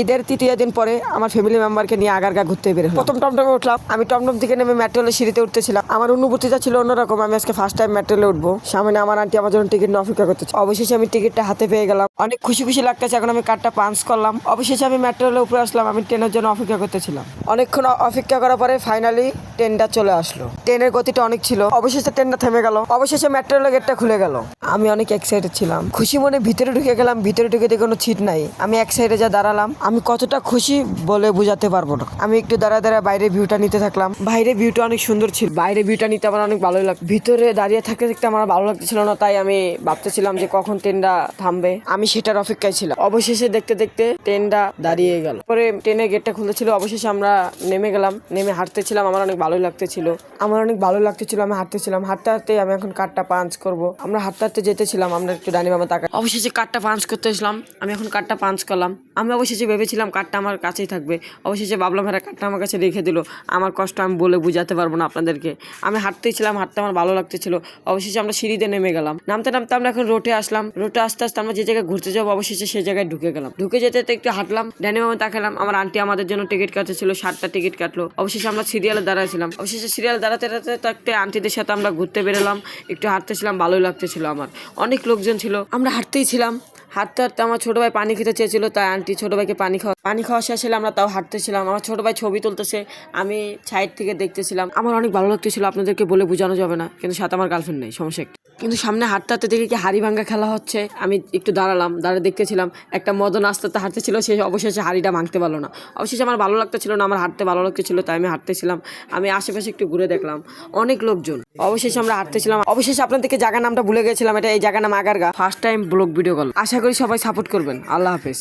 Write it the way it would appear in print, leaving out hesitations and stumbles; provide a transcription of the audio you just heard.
ঈদের তৃতীয় দিন পরে আমার ফ্যামিলি মেম্বারকে নিয়ে আগারগা ঘুরতে বের হলাম। প্রথম টমটমে উঠলাম, আমি টমটম থেকে নেমে মেট্রোলের সিঁড়িতে উঠতেছিলাম। আমার অনুভূতিটা ছিল অন্যরকম। আমি আজকে ফার্স্ট টাইম মেট্রোলে উঠবো। সামনে আমার আন্টি আমার জন্য টিকিট নিয়ে অপেক্ষা করতেছে। অবশেষে আমি টিকিটটা হাতে পেয়ে গেলাম। অনেক খুশি খুশি লাগতেছে। এখন আমি কার্ডটা পাঞ্চ করলাম। অবশেষে আমি মেট্রোলে উপরে আসলাম। আমি ট্রেনের জন্য অপেক্ষা করতেছিলাম। অনেকক্ষণ অপেক্ষা করার পরে ফাইনালি ট্রেনটা চলে আসলো। ট্রেনের গতিটা অনেক ছিল। অবশেষে ট্রেনটা থেমে গেল। অবশেষে মেট্রোলের গেটটা খুলে গেল। আমি অনেক এক্সাইটেড ছিলাম। খুশি মনে ভিতরে ঢুকে গেলাম। ভিতরে ঢুকে দেখে কোনো সিট নাই। আমি এক সাইডে যা দাঁড়ালাম। আমি কতটা খুশি বলে বোঝাতে পারবো না। আমি একটু দাঁড়ায় বাইরে ভিউটা নিতে থাকলাম। বাইরে ভিউটা অনেক সুন্দর ছিল। বাইরে ভিউটা নিতে আমার অনেক ভালোই লাগতো। ভিতরে দাঁড়িয়ে থাকতে থাকতে আমার ভালো লাগতেছিল না, তাই আমি ভাবতেছিলাম যে কখন ট্রেনটা থামবে। আমি সেটার অপেক্ষায় ছিলাম। অবশেষে দেখতে দেখতে ট্রেনটা দাঁড়িয়ে গেল। পরে ট্রেনের গেটটা খুলেছিল। অবশেষে আমরা নেমে গেলাম। নেমে হাঁটতেছিলাম। আমার অনেক ভালোই লাগতেছিল। আমি হাঁটতেছিলাম। হাঁটতে হাঁটতে আমি এখন কার্ডটা পাঞ্চ করবো। আমরা হাঁটতে হাঁটতে যেতেছিলাম। আমরা একটু ডানি বামে তাকাই। অবশেষে কার্ডটা পাঞ্চ করতে আসলাম। আমি এখন কার্ডটা পাঞ্চ করলাম। আমি অবশেষে ভেবেছিলাম কার্ডটা আমার কাছেই থাকবে। অবশেষে ভাবলাম হ্যাঁ, কার্ডটা আমার কাছে রেখে দিল। আমার কষ্ট আমি বলে বুঝাতে পারবো না আপনাদেরকে। আমি হাঁটতেছিলাম। হাঁটতে আমার ভালো লাগতেছিল। অবশেষে আমরা সিঁড়িতে নেমে গেলাম। নামতে নামতে আমরা এখন রোডে আসলাম। রোডে আস্তে আস্তে আমরা যে জায়গায় ঘুরতে যাবো অবশেষে সেই জায়গায় ঢুকে গেলাম। ঢুকে যেতে একটু হাঁটলাম। ডানি বামে তাকালাম। আমার আন্টি আমাদের জন্য টিকিট কাটতেছিল। 7টা টিকিট কাটলো। অবশেষে আমরা সিরিয়ালে দাঁড়াইছিলাম। অবশেষে সিরিয়াল দাঁড়াতে দাঁড়াতে আন্টিদের সাথে আমরা ঘুরতে বেরোলাম। একটু হাঁটতেছিলাম। ভালোই লাগতেছিল আমার। অনেক লোকজন ছিল। আমরা হাঁটতেই ছিলাম। হাঁটতে হাঁটতে আমার ছোট ভাই পানি খেতে চেয়েছিল, তাই আন্টি ছোট ভাইকে পানি খাওয়া শেষ হলে আমরা তাও হাঁটতেছিলাম। আমার ছোট ভাই ছবি তুলতেছে, আমি সাইড থেকে দেখতেছিলাম। আমার অনেক ভালো লাগতেছিল, আপনাদেরকে বলে বোঝানো যাবে না। কিন্তু সাথে আমার গার্লফ্রেন্ড নেই, সমস্যা একটা। কিন্তু সামনে হাঁটতে হাঁটতে দেখি কি হাড়ি ভাঙ্গা খেলা হচ্ছে। আমি একটু দাঁড়িয়ে দেখতেছিলাম। একটা মদন আস্তে আস্তে হাঁটতেছিল, সে অবশেষে হাড়িটা ভাঙতে পারলো না। অবশেষে আমার ভালো লাগতেছিল না, আমার হাঁটতে ভালো লাগতেছিল, তাই আমি হাঁটতেছিলাম। আমি আশেপাশে একটু ঘুরে দেখলাম, অনেক লোকজন। অবশেষে আমরা হাঁটতেছিলাম। অবশেষে আপনাদেরকে জায়গার নামটা ভুলে গেছিলাম। এটা এই জায়গার নাম Agargaon. First time blog video call. আশা করি সবাই সাপোর্ট করবেন। আল্লাহ হাফেজ।